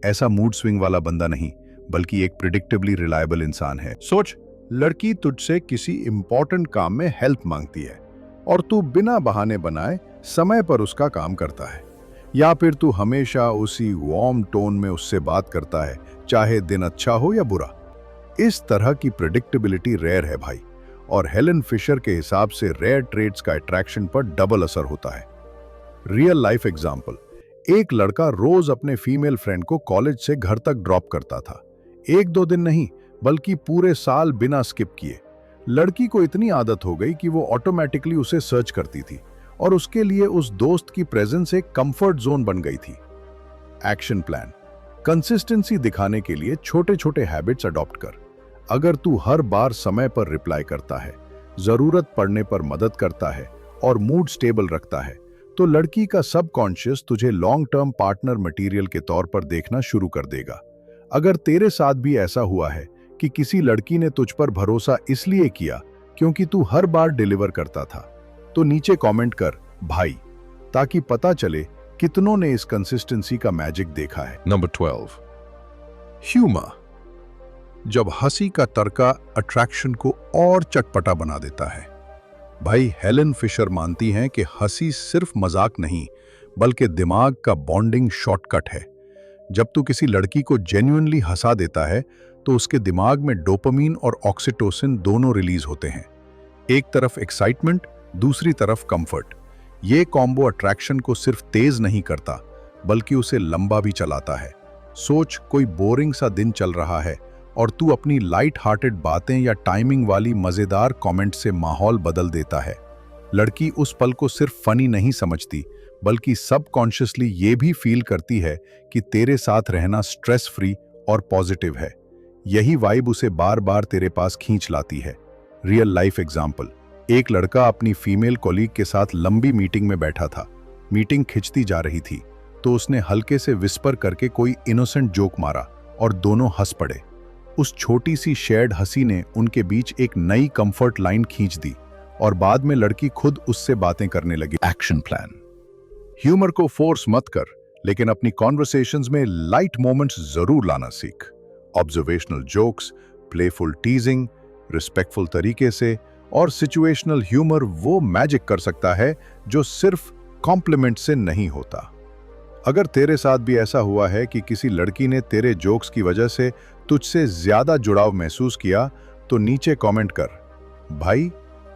ऐसा मूड स्विंग वाला बंदा नहीं, बल्कि एक प्रिडिक्टेबली रिलायबल इंसान है। सोच, लड़की तुझसे किसी इंपॉर्टेंट काम में हेल्प मांगती है और तू बिना बहाने बनाए समय पर उसका काम करता है, या फिर तू हमेशा उसी वार्म टोन में उससे बात करता है, चाहे दिन अच्छा हो या बुरा। इस तरह की प्रिडिक्टेबिलिटी रेयर है भाई, और हेलन फिशर के हिसाब से रेयर ट्रेड्स का अट्रैक्शन पर डबल असर होता है। रियल लाइफ एग्जाम्पल, एक लड़का रोज अपने फीमेल फ्रेंड को कॉलेज से घर तक ड्रॉप करता था, 1-2 दिन नहीं बल्कि पूरे साल बिना स्किप किए। लड़की को इतनी आदत हो गई कि वो ऑटोमेटिकली उसे सर्च करती थी और उसके लिए उस दोस्त की प्रेजेंस एक कंफर्ट जोन बन गई थी। एक्शन प्लान, कंसिस्टेंसी दिखाने के लिए छोटे छोटे हैबिट्स अडॉप्ट कर। अगर तू हर बार समय पर रिप्लाई करता है, जरूरत पड़ने पर मदद करता है और मूड स्टेबल रखता है, तो लड़की का सबकॉन्शियस तुझे लॉन्ग टर्म पार्टनर मटेरियल के तौर पर देखना शुरू कर देगा। अगर तेरे साथ भी ऐसा हुआ है कि किसी लड़की ने तुझ पर भरोसा इसलिए किया क्योंकि तू हर बार डिलीवर करता था, तो नीचे कमेंट कर भाई, ताकि पता चले कितनों ने इस कंसिस्टेंसी का मैजिक देखा है। Number 12, humour. जब हंसी का तड़का अट्रैक्शन को और चटपटा बना देता है। भाई, हेलन फिशर मानती हैं कि हंसी सिर्फ मजाक नहीं बल्कि दिमाग का बॉन्डिंग शॉर्टकट है। जब तू किसी लड़की को जेन्युइनली हंसा देता है तो उसके दिमाग में डोपामीन और ऑक्सीटोसिन दोनों रिलीज होते हैं। एक तरफ एक्साइटमेंट, दूसरी तरफ कंफर्ट। ये कॉम्बो अट्रैक्शन को सिर्फ तेज नहीं करता बल्कि उसे लंबा भी चलाता है। सोच, कोई बोरिंग सा दिन चल रहा है और तू अपनी लाइट हार्टेड बातें या टाइमिंग वाली मजेदार कमेंट से माहौल बदल देता है। लड़की उस पल को सिर्फ फनी नहीं समझती बल्कि सबकॉन्शियसली ये भी फील करती है कि तेरे साथ रहना स्ट्रेस फ्री और पॉजिटिव है। यही वाइब उसे बार बार तेरे पास खींच लाती है। रियल लाइफ एग्जाम्पल, एक लड़का अपनी फीमेल कॉलीग के साथ लंबी मीटिंग में बैठा था। मीटिंग खिंचती जा रही थी तो उसने हल्के से विस्पर करके कोई इनोसेंट जोक मारा और दोनों हंस पड़े। उस छोटी सी शेयर्ड हंसी ने उनके बीच एक नई कंफर्ट लाइन खींच दी और बाद में लड़की खुद उससे बातें करने लगी। एक्शन प्लान, ह्यूमर को फोर्स मत कर, लेकिन अपनी कॉन्वर्सेशंस में लाइट मोमेंट्स जरूर लाना सीख। ऑब्जर्वेशनल जोक्स, प्लेफुल टीजिंग, रिस्पेक्टफुल तरीके से और सिचुएशनल ह्यूमर वो मैजिक कर सकता है जो सिर्फ कॉम्प्लीमेंट से नहीं होता। अगर तेरे साथ भी ऐसा हुआ है कि किसी लड़की ने तेरे जोक्स की वजह से तुझसे ज्यादा जुड़ाव महसूस किया, तो नीचे कमेंट कर भाई,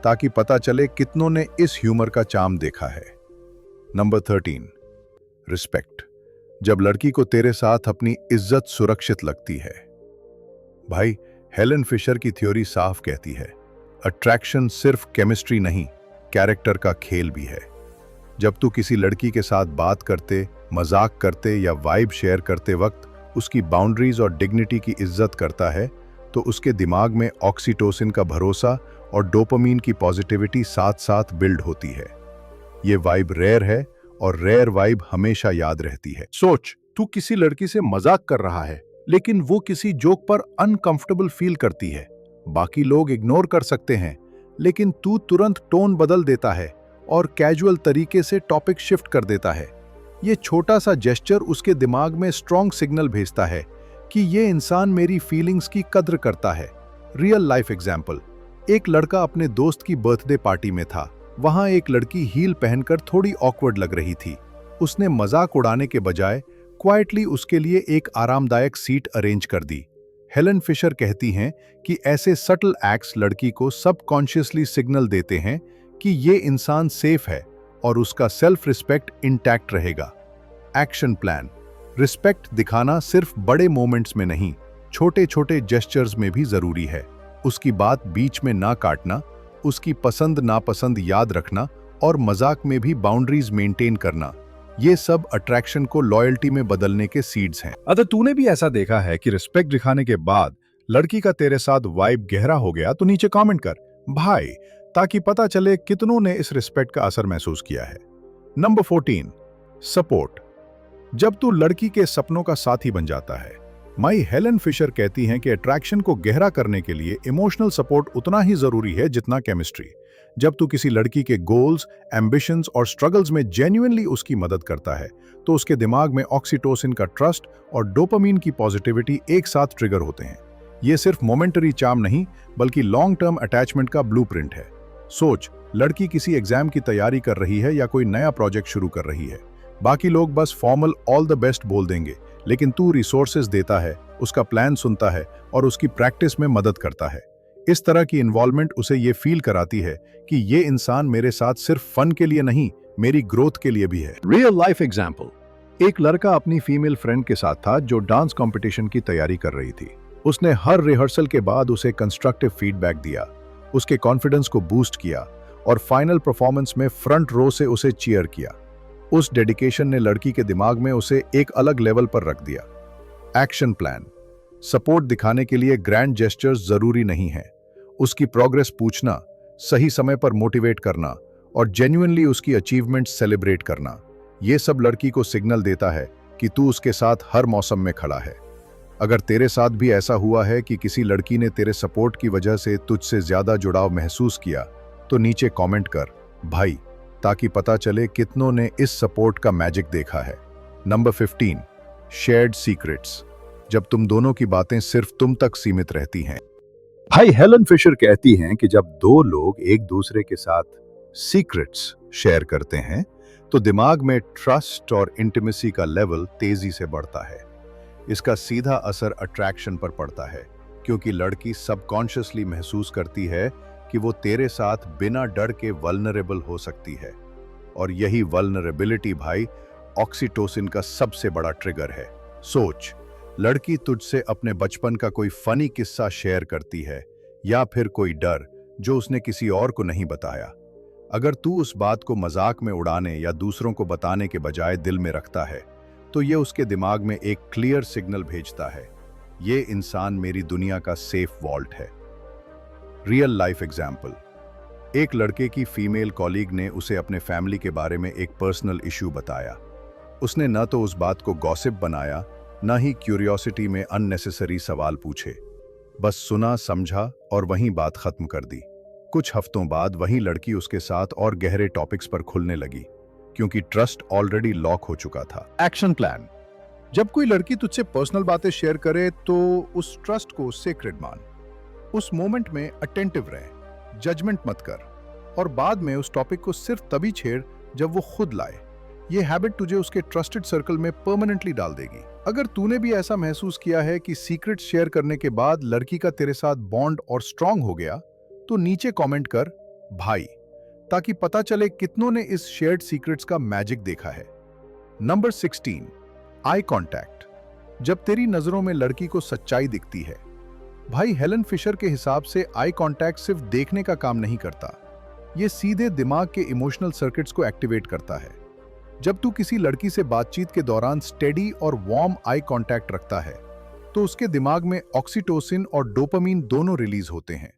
ताकि पता चले कितनों ने इस ह्यूमर का चार्म देखा है। Number 13, respect. जब लड़की को तेरे साथ अपनी इज्जत सुरक्षित लगती है। भाई, हेलन फिशर की थ्योरी साफ कहती है, अट्रैक्शन सिर्फ केमिस्ट्री नहीं, कैरेक्टर का खेल भी है। जब तू किसी लड़की के साथ बात करते, मजाक करते या वाइब शेयर करते वक्त उसकी बाउंड्रीज और डिग्निटी की इज्जत करता है, तो उसके दिमाग में ऑक्सीटोसिन का भरोसा और डोपामीन की पॉजिटिविटी साथ साथ बिल्ड होती है। ये वाइब रेयर है और रेयर वाइब हमेशा याद रहती है। सोच, तू किसी लड़की से मजाक कर रहा है, लेकिन वो किसी जोक पर अनकंफर्टेबल फील करती है। बाकी लोग इग्नोर कर सकते हैं, लेकिन तू तुरंत टोन बदल देता है और कैजुअल तरीके से टॉपिक शिफ्ट कर देता है। ये छोटा सा जेस्चर उसके दिमाग में स्ट्रॉन्ग सिग्नल भेजता है कि ये इंसान मेरी फीलिंग्स की कद्र करता है। रियल लाइफ एग्जाम्पल, एक लड़का अपने दोस्त की बर्थडे पार्टी में था। वहां एक लड़की हील पहनकर थोड़ी ऑकवर्ड लग रही थी। उसने मजाक उड़ाने के बजाय क्वाइटली उसके लिए एक आरामदायक सीट अरेंज कर दी। हेलन फिशर कहती हैं कि ऐसे सटल एक्ट्स लड़की को सबकॉन्शियसली सिग्नल देते हैं कि ये इंसान सेफ है और उसका सेल्फ रिस्पेक्ट इंटैक्ट रहेगा। Action plan. रिस्पेक्ट दिखाना सिर्फ बड़े मोमेंट्स में नहीं, छोटे छोटे जेस्चर्स में भी जरूरी है। उसकी बात बीच में ना काटना, उसकी पसंद नापसंद याद रखना और मजाक में भी बाउंड्रीज मेंटेन करना, ये सब अट्रैक्शन को लॉयल्टी में बदलने के सीड्स हैं। अगर तूने भी ऐसा देखा है कि रिस्पेक्ट दिखाने के बाद लड़की का तेरे साथ वाइब गहरा हो गया, तो नीचे कमेंट कर भाई, ताकि पता चले कितनों ने इस रिस्पेक्ट का असर महसूस किया है। Number 14, support. जब तू लड़की के सपनों का साथी बन जाता है। माई हेलन फिशर कहती हैं कि अट्रैक्शन को गहरा करने के लिए इमोशनल सपोर्ट उतना ही जरूरी है जितना केमिस्ट्री। जब तू किसी लड़की के गोल्स, एम्बिशंस और स्ट्रगल्स में जेन्युइनली उसकी मदद करता है, तो उसके दिमाग में ऑक्सीटोसिन का ट्रस्ट और डोपामीन की पॉजिटिविटी एक साथ ट्रिगर होते हैं। ये सिर्फ मोमेंटरी चार्म नहीं, बल्कि लॉन्ग टर्म अटैचमेंट का ब्लूप्रिंट है। सोच, लड़की किसी एग्जाम की तैयारी कर रही है या कोई नया प्रोजेक्ट शुरू कर रही है। बाकी लोग बस फॉर्मल ऑल द बेस्ट बोल देंगे, लेकिन तू रिसोर्सेज देता है, उसका प्लान सुनता है और उसकी प्रैक्टिस में मदद करता है। इस तरह की इन्वॉल्वमेंट उसे ये फील कराती है कि ये इंसान मेरे साथ सिर्फ फन के लिए नहीं, मेरी ग्रोथ के लिए भी है। Real life example. एक लड़का अपनी फीमेल फ्रेंड के साथ था जो डांस कंपटीशन की तैयारी कर रही थी। उसने हर रिहर्सल के बाद उसे कंस्ट्रक्टिव फीडबैक दिया, उसके कॉन्फिडेंस को बूस्ट किया और फाइनल परफॉर्मेंस में फ्रंट रो से उसे चीयर किया। उस डेडिकेशन ने लड़की के दिमाग में उसे एक अलग लेवल पर रख दिया। Action plan. सपोर्ट दिखाने के लिए ग्रैंड जेस्चर्स जरूरी नहीं है। उसकी प्रोग्रेस पूछना, सही समय पर मोटिवेट करना और जेन्युइनली उसकी अचीवमेंट्स सेलिब्रेट करना, ये सब लड़की को सिग्नल देता है कि तू उसके साथ हर मौसम में खड़ा है। अगर तेरे साथ भी ऐसा हुआ है कि किसी लड़की ने तेरे सपोर्ट की वजह से तुझसे ज्यादा जुड़ाव महसूस किया, तो नीचे कमेंट कर भाई, ताकि पता चले कितनों ने इस सपोर्ट का मैजिक देखा है। Number 15, shared secrets. जब तुम दोनों की बातें सिर्फ तुम तक सीमित रहती हैं। भाई, हेलन फिशर कहती हैं कि जब दो लोग एक दूसरे के साथ सीक्रेट्स शेयर करते हैं, तो दिमाग में ट्रस्ट और इंटीमेसी का लेवल तेजी से बढ़ता है। इसका सीधा असर अट्रैक्शन पर पड़ता है, क्योंकि लड़की सबकॉन्शियसली महसूस करती है कि वो तेरे साथ बिना डर के वल्नरेबल हो सकती है। और यही वल्नरेबिलिटी भाई, ऑक्सीटोसिन का सबसे बड़ा ट्रिगर है। सोच, लड़की तुझसे अपने बचपन का कोई फनी किस्सा शेयर करती है या फिर कोई डर जो उसने किसी और को नहीं बताया। अगर तू उस बात को मजाक में उड़ाने या दूसरों को बताने के बजाय दिल में रखता है, तो ये उसके दिमाग में एक क्लियर सिग्नल भेजता है, ये इंसान मेरी दुनिया का सेफ वॉल्ट है। Real life example. एक लड़के की फीमेल कॉलीग ने उसे अपने फैमिली के बारे में एक पर्सनल इश्यू बताया। उसने न तो उस बात को गॉसिप बनाया, न ही क्यूरियोसिटी में अननेसेसरी सवाल पूछे। बस सुना, समझा और वहीं बात खत्म कर दी। कुछ हफ्तों बाद वही लड़की उसके साथ और गहरे टॉपिक्स पर खुलने लगी, क्योंकि ट्रस्ट ऑलरेडी लॉक हो चुका था। Action plan. जब कोई लड़की तुझसे पर्सनल बातें शेयर करे, तो उस ट्रस्ट को सेक्रेड मान। उस मोमेंट में अटेंटिव रहे, जजमेंट मत कर, और बाद में उस टॉपिक को सिर्फ तभी छेड़ जब वो खुद लाए। ये हैबिट तुझे उसके ट्रस्टेड सर्कल में परमानेंटली डाल देगी। अगर तूने भी ऐसा महसूस किया है कि सीक्रेट शेयर करने के बाद लड़की का तेरे साथ बॉन्ड और स्ट्रांग हो गया, तो नीचे कमेंट कर भाई, ताकि पता चले कितनों ने इस शेयर्ड सीक्रेट्स का मैजिक देखा है। Number 16, eye contact. जब तेरी नजरों में लड़की को सच्चाई दिखती है। भाई, हेलन फिशर के हिसाब से आई कांटेक्ट सिर्फ देखने का काम नहीं करता, ये सीधे दिमाग के इमोशनल सर्किट्स को एक्टिवेट करता है। जब तू किसी लड़की से बातचीत के दौरान स्टेडी और वार्म आई कांटेक्ट रखता है, तो उसके दिमाग में ऑक्सीटोसिन और डोपामीन दोनों रिलीज होते हैं।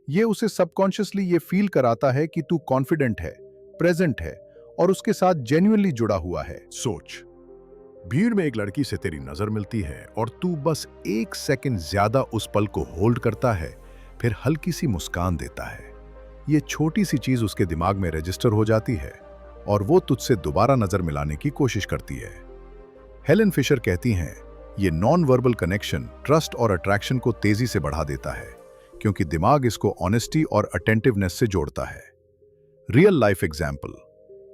ये उसे सबकॉन्शियसली ये फील कराता है कि तू कॉन्फिडेंट है, प्रेजेंट है और उसके साथ जेन्युइनली जुड़ा हुआ है। सोच, भीड़ में एक लड़की से तेरी नजर मिलती है और तू बस 1 सेकंड ज्यादा उस पल को होल्ड करता है, फिर हल्की सी मुस्कान देता है। ये छोटी सी चीज उसके दिमाग में रजिस्टर हो जाती है और वो तुझसे दोबारा नजर मिलाने की कोशिश करती है। हेलन फिशर कहती हैं, ये नॉन वर्बल कनेक्शन ट्रस्ट और अट्रैक्शन को तेजी से बढ़ा देता है, क्योंकि दिमाग इसको ऑनेस्टी और अटेंटिवनेस से जोड़ता है। रियल लाइफ एग्जाम्पल,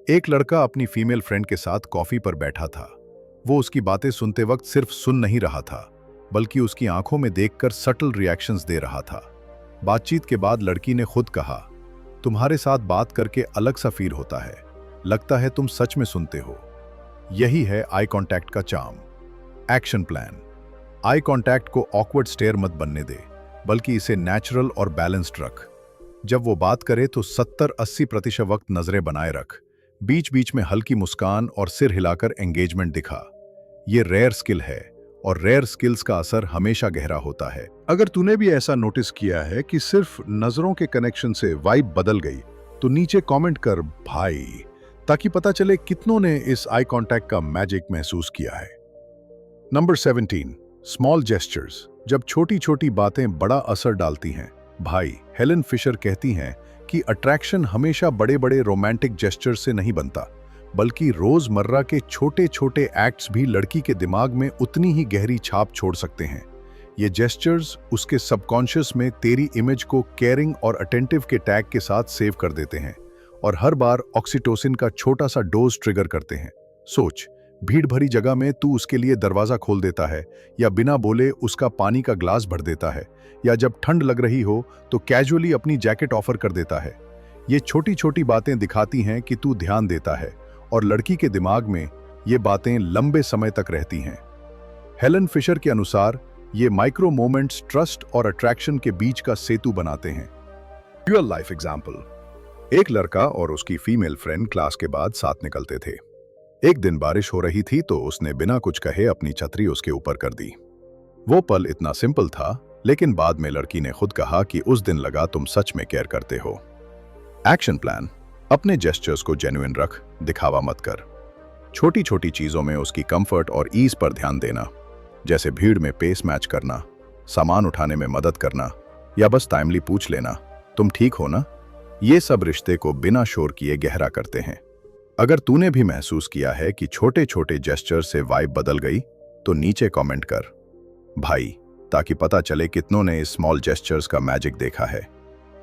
एक लड़का अपनी फीमेल फ्रेंड के साथ कॉफी पर बैठा था। वो उसकी बातें सुनते वक्त सिर्फ सुन नहीं रहा था, बल्कि उसकी आंखों में देखकर सटल रिएक्शंस दे रहा था। बातचीत के बाद लड़की ने खुद कहा, तुम्हारे साथ बात करके अलग सा फील होता है, लगता है तुम सच में सुनते हो। यही है आई कांटेक्ट का charm. Action plan, eye contact को ऑकवर्ड स्टेयर मत बनने दे, बल्कि इसे नेचुरल और बैलेंस्ड रख। जब वो बात करे तो 70-80% वक्त नजरें बनाए रख, बीच बीच में हल्की मुस्कान और सिर हिलाकर एंगेजमेंट दिखा। ये रेयर स्किल है और रेयर स्किल्स का असर हमेशा गहरा होता है। अगर तूने भी ऐसा नोटिस किया है कि सिर्फ नजरों के कनेक्शन से वाइब बदल गई, तो नीचे कमेंट कर भाई, ताकि पता चले कितनों ने इस आई कांटेक्ट का मैजिक महसूस किया है। Number 17, small gestures. जब छोटी छोटी बातें बड़ा असर डालती हैं। भाई, हेलन फिशर कहती हैं कि अट्रैक्शन हमेशा बड़े बड़े रोमांटिक जेस्चर से नहीं बनता, बल्कि रोजमर्रा के छोटे छोटे एक्ट्स भी लड़की के दिमाग में उतनी ही गहरी छाप छोड़ सकते हैं। ये जेस्चर्स उसके सबकॉन्शियस में तेरी इमेज को केयरिंग और अटेंटिव के टैग के साथ सेव कर देते हैं और हर बार ऑक्सीटोसिन का छोटा सा डोज ट्रिगर करते हैं। सोच, भीड़ भरी जगह में तू उसके लिए दरवाजा खोल देता है, या बिना बोले उसका पानी का ग्लास भर देता है, या जब ठंड लग रही हो तो कैजुअली अपनी जैकेट ऑफर कर देता है। ये छोटी छोटी बातें दिखाती हैं कि तू ध्यान देता है और लड़की के दिमाग में ये बातें लंबे समय तक रहती हैं। हेलन फिशर के अनुसार ये माइक्रो मोमेंट्स ट्रस्ट और अट्रैक्शन के बीच का सेतु बनाते हैं। रियल लाइफ एग्जाम्पल, एक लड़का और उसकी फीमेल फ्रेंड क्लास के बाद साथ निकलते थे। एक दिन बारिश हो रही थी तो उसने बिना कुछ कहे अपनी छतरी उसके ऊपर कर दी। वो पल इतना सिंपल था, लेकिन बाद में लड़की ने खुद कहा कि उस दिन लगा तुम सच में केयर करते हो। एक्शन प्लान, अपने जेस्चर्स को जेन्युइन रख, दिखावा मत कर। छोटी छोटी चीजों में उसकी कंफर्ट और ईज पर ध्यान देना, जैसे भीड़ में पेस मैच करना, सामान उठाने में मदद करना, या बस टाइमली पूछ लेना तुम ठीक हो ना। ये सब रिश्ते को बिना शोर किए गहरा करते हैं। अगर तूने भी महसूस किया है कि छोटे छोटे जेस्चर से वाइब बदल गई, तो नीचे कमेंट कर भाई, ताकि पता चले कितनों ने इस स्मॉल जेस्चर्स का मैजिक देखा है।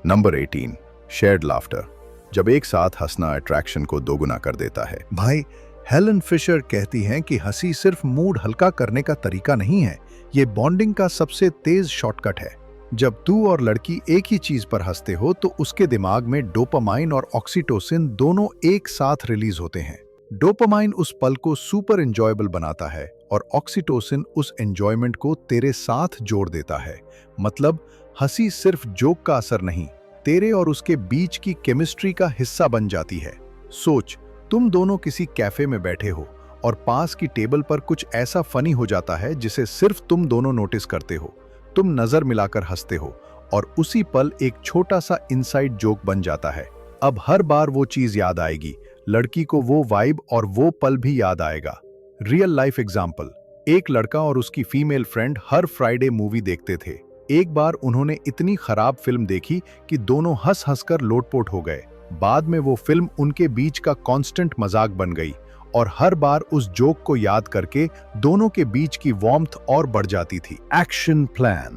Number 18, shared laughter. जब एक साथ हंसना अट्रैक्शन को दोगुना कर देता है। भाई, हेलन फिशर कहती हैं कि हंसी सिर्फ मूड हल्का करने का तरीका नहीं है, ये बॉन्डिंग का सबसे तेज शॉर्टकट है। जब तू और लड़की एक ही चीज पर हंसते हो तो उसके दिमाग में डोपामाइन और ऑक्सीटोसिन दोनों एक साथ रिलीज होते हैं। डोपामाइन उस पल को सुपर एंजॉयबल बनाता है और ऑक्सीटोसिन उस एंजॉयमेंट को तेरे साथ जोड़ देता है। मतलब हंसी सिर्फ जोक का असर नहीं, तेरे और उसके बीच की केमिस्ट्री का हिस्सा बन जाती है। सोच, तुम दोनों किसी कैफे में बैठे हो और पास की टेबल पर कुछ ऐसा फनी हो जाता है जिसे सिर्फ तुम दोनों नोटिस करते हो। तुम नजर मिलाकर हंसते हो और उसी पल एक छोटा सा इनसाइड जोक बन जाता है। अब हर बार वो चीज याद आएगी, लड़की को वो वाइब और वो पल भी याद आएगा। रियल लाइफ एग्जाम्पल, एक लड़का और उसकी फीमेल फ्रेंड हर फ्राइडे मूवी देखते थे। एक बार उन्होंने इतनी खराब फिल्म देखी कि दोनों हंस हंसकर लोटपोट हो गए। बाद में वो फिल्म उनके बीच का कांस्टेंट मजाक बन गई और हर बार उस जोक को याद करके दोनों के बीच की वार्मथ और बढ़ जाती थी। एक्शन प्लान,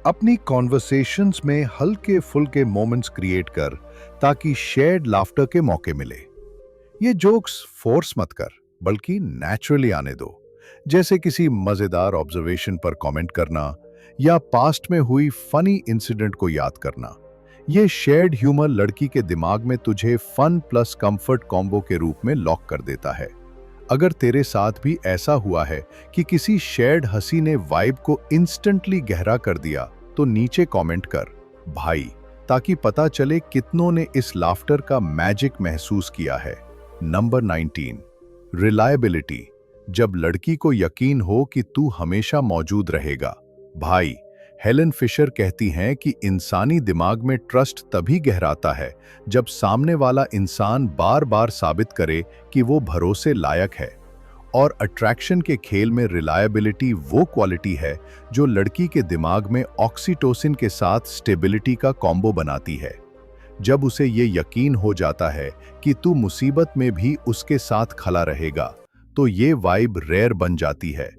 अपनी कॉन्वर्सेशंस में हल्के फुल्के मोमेंट्स क्रिएट कर ताकि शेयर्ड लाफ्टर के मौके मिले। ये जोक्स फोर्स मत कर, बल्कि नेचुरली आने दो, जैसे किसी मजेदार ऑब्जर्वेशन पर कमेंट करना या पास्ट में हुई फनी इंसिडेंट को याद करना। ये शेयर्ड ह्यूमर लड़की के दिमाग में तुझे फन प्लस कंफर्ट कॉम्बो के रूप में लॉक कर देता है। अगर तेरे साथ भी ऐसा हुआ है कि किसी शेयर्ड हंसी ने वाइब को इंस्टेंटली गहरा कर दिया, तो नीचे कमेंट कर भाई, ताकि पता चले कितनों ने इस लाफ्टर का मैजिक महसूस किया है। Number 19, reliability. जब लड़की को यकीन हो कि तू हमेशा मौजूद रहेगा। भाई, हेलन फिशर कहती हैं कि इंसानी दिमाग में ट्रस्ट तभी गहराता है जब सामने वाला इंसान बार बार साबित करे कि वो भरोसे लायक है। और अट्रैक्शन के खेल में रिलायबिलिटी वो क्वालिटी है जो लड़की के दिमाग में ऑक्सीटोसिन के साथ स्टेबिलिटी का कॉम्बो बनाती है। जब उसे ये यकीन हो जाता है कि तू मुसीबत में भी उसके साथ खड़ा रहेगा, तो ये वाइब रेयर बन जाती है,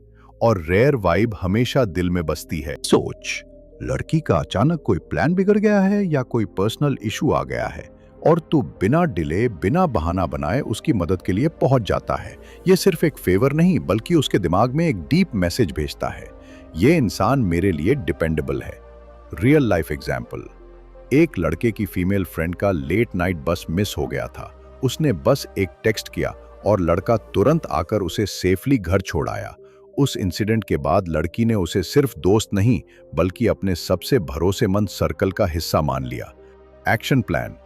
और रेयर वाइब हमेशा दिल में बसती है। सोच, लड़की का अचानक कोई प्लान बिगड़ गया है या कोई पर्सनल इशू आ गया है और तू बिना डिले, बिना बहाना बनाए उसकी मदद के लिए पहुंच जाता है। ये सिर्फ एक फेवर नहीं, बल्कि उसके दिमाग में एक डीप मैसेज भेजता है, ये इंसान मेरे लिए डिपेंडेबल है। Real life example. एक लड़के की फीमेल फ्रेंड का लेट नाइट बस मिस हो गया था। उसने बस एक टेक्स्ट किया और लड़का तुरंत आकर उसे सेफली घर छोड़ आया। उस इंसिडेंट के बाद लड़की ने उसे सिर्फ दोस्त नहीं, बल्कि अपने सबसे भरोसेमंद सर्कल का हिस्सा मान लिया। Action plan.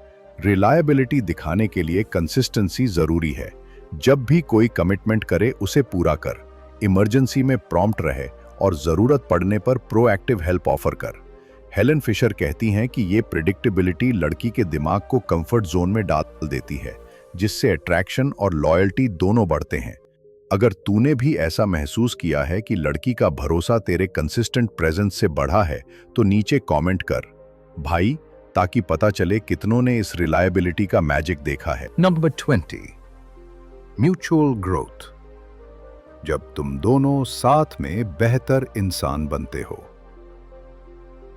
रिलायबिलिटी दिखाने के लिए कंसिस्टेंसी जरूरी है। जब भी कोई कमिटमेंट करे उसे पूरा कर, इमरजेंसी में प्रॉम्प्ट रहे और जरूरत पड़ने पर प्रोएक्टिव हेल्प ऑफर कर। हेलन फिशर कहती हैं कि ये प्रिडिक्टेबिलिटी लड़की के दिमाग को कंफर्ट जोन में डाल देती है, जिससे अट्रैक्शन और लॉयल्टी दोनों बढ़ते हैं। अगर तूने भी ऐसा महसूस किया है कि लड़की का भरोसा तेरे कंसिस्टेंट प्रेजेंस से बढ़ा है, तो नीचे कमेंट कर भाई, ताकि पता चले कितनों ने इस रिलायबिलिटी का मैजिक देखा है। Number 20, mutual growth. जब तुम दोनों साथ में बेहतर इंसान बनते हो।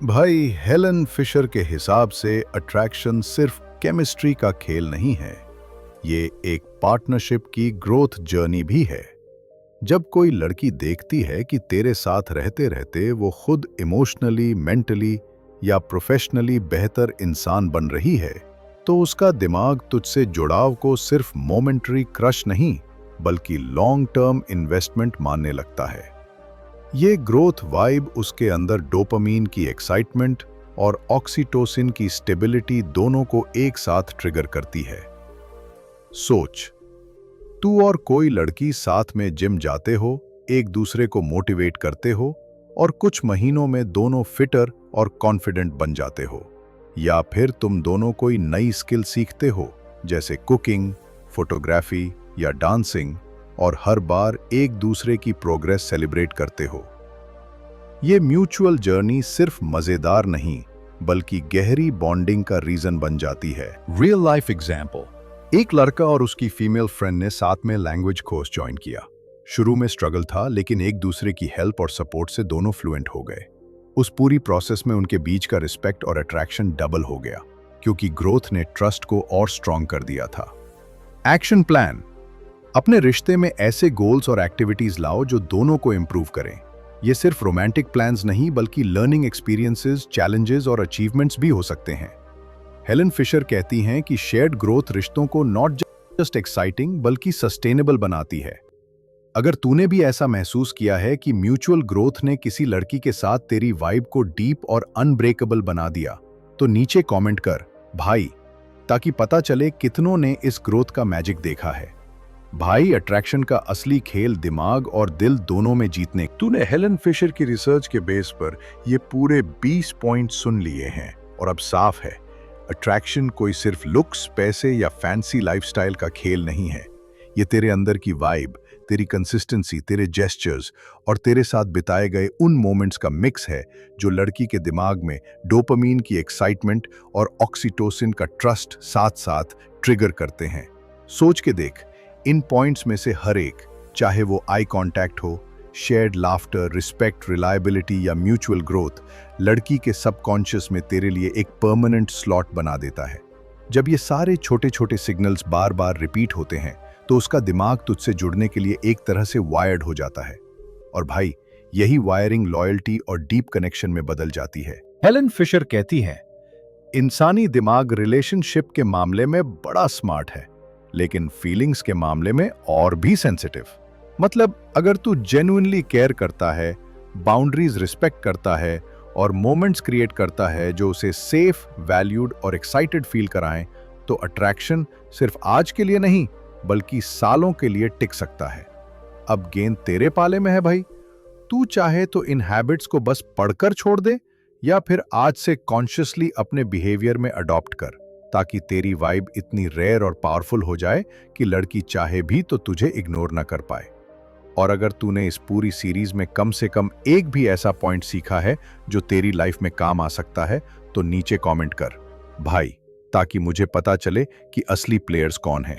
भाई, हेलन फिशर के हिसाब से अट्रैक्शन सिर्फ केमिस्ट्री का खेल नहीं है, ये एक पार्टनरशिप की ग्रोथ जर्नी भी है। जब कोई लड़की देखती है कि तेरे साथ रहते रहते वो खुद इमोशनली, मेंटली या प्रोफेशनली बेहतर इंसान बन रही है, तो उसका दिमाग तुझसे जुड़ाव को सिर्फ मोमेंटरी क्रश नहीं, बल्कि लॉन्ग टर्म इन्वेस्टमेंट मानने लगता है। ये ग्रोथ वाइब उसके अंदर डोपामीन की एक्साइटमेंट और ऑक्सीटोसिन की स्टेबिलिटी दोनों को एक साथ ट्रिगर करती है। सोच, तू और कोई लड़की साथ में जिम जाते हो, एक दूसरे को मोटिवेट करते हो और कुछ महीनों में दोनों फिटर और कॉन्फिडेंट बन जाते हो। या फिर तुम दोनों कोई नई स्किल सीखते हो, जैसे कुकिंग, फोटोग्राफी या डांसिंग, और हर बार एक दूसरे की प्रोग्रेस सेलिब्रेट करते हो। ये म्यूचुअल जर्नी सिर्फ मजेदार नहीं, बल्कि गहरी बॉन्डिंग का रीजन बन जाती है। Real life example. एक लड़का और उसकी फीमेल फ्रेंड ने साथ में लैंग्वेज कोर्स ज्वाइन किया। शुरू में स्ट्रगल था, लेकिन एक दूसरे की हेल्प और सपोर्ट से दोनों फ्लुएंट हो गए। उस पूरी प्रोसेस में उनके बीच का रिस्पेक्ट और अट्रैक्शन डबल हो गया, क्योंकि ग्रोथ ने ट्रस्ट को और स्ट्रॉन्ग कर दिया था। Action plan. अपने रिश्ते में ऐसे गोल्स और एक्टिविटीज लाओ जो दोनों को इंप्रूव करें। ये सिर्फ रोमांटिक प्लान्स नहीं, बल्कि लर्निंग एक्सपीरियंसेस, चैलेंजेस और अचीवमेंट्स भी हो सकते हैं। हेलन फिशर कहती हैं कि शेयर्ड ग्रोथ रिश्तों को नॉट जस्ट एक्साइटिंग, बल्कि सस्टेनेबल बनाती है। अगर तूने भी ऐसा महसूस किया है कि म्यूचुअल ग्रोथ ने किसी लड़की के साथ तेरी वाइब को डीप और अनब्रेकेबल बना दिया, तो नीचे कमेंट कर भाई, ताकि पता चले कितनों ने इस ग्रोथ का मैजिक देखा है। भाई, अट्रैक्शन का असली खेल दिमाग और दिल दोनों में जीतने। तूने हेलन फिशर की रिसर्च के बेस पर ये पूरे 20 पॉइंट सुन लिए हैं, और अब साफ है, अट्रैक्शन कोई सिर्फ लुक्स, पैसे या फैंसी लाइफस्टाइल का खेल नहीं है। ये तेरे अंदर की वाइब, तेरी कंसिस्टेंसी, तेरे जेस्चर्स और तेरे साथ बिताए गए उन मोमेंट्स का मिक्स है जो लड़की के दिमाग में डोपामीन की एक्साइटमेंट और ऑक्सीटोसिन का ट्रस्ट साथ साथ ट्रिगर करते हैं। सोच के देख, इन पॉइंट्स में से हर एक, चाहे वो आई कांटेक्ट हो, शेयर्ड लाफ्टर, रिस्पेक्ट, रिलायबिलिटी या म्यूचुअल ग्रोथ लड़की के सबकॉन्शियस में तेरे लिए एक परमानेंट स्लॉट बना देता है। जब ये सारे छोटे छोटे सिग्नल्स बार बार रिपीट होते हैं तो उसका दिमाग तुझसे जुड़ने के लिए एक तरह से वायर्ड हो जाता है। और भाई, यही वायरिंग लॉयल्टी और डीप कनेक्शन में बदल जाती है। हेलन फिशर कहती हैं, इंसानी दिमाग रिलेशनशिप के मामले में बड़ा स्मार्ट है, लेकिन फीलिंग्स के मामले में और भी सेंसिटिव। मतलब अगर तू जेन्युइनली केयर करता है, बाउंड्रीज रिस्पेक्ट करता है और मोमेंट्स क्रिएट करता है जो उसे सेफ, वैल्यूड और एक्साइटेड फील कराएं, तो अट्रैक्शन सिर्फ आज के लिए नहीं बल्कि सालों के लिए टिक सकता है। अब गेंद तेरे पाले में है भाई। तू चाहे तो इन हैबिट्स को बस पढ़कर छोड़ दे या फिर आज से कॉन्शियसली अपने बिहेवियर में अडॉप्ट कर, ताकि तेरी वाइब इतनी रेयर और पावरफुल हो जाए कि लड़की चाहे भी तो तुझे इग्नोर ना कर पाए। और अगर तूने इस पूरी सीरीज में कम से कम एक भी ऐसा पॉइंट सीखा है जो तेरी लाइफ में काम आ सकता है, तो नीचे कमेंट कर भाई, ताकि मुझे पता चले कि असली प्लेयर्स कौन हैं।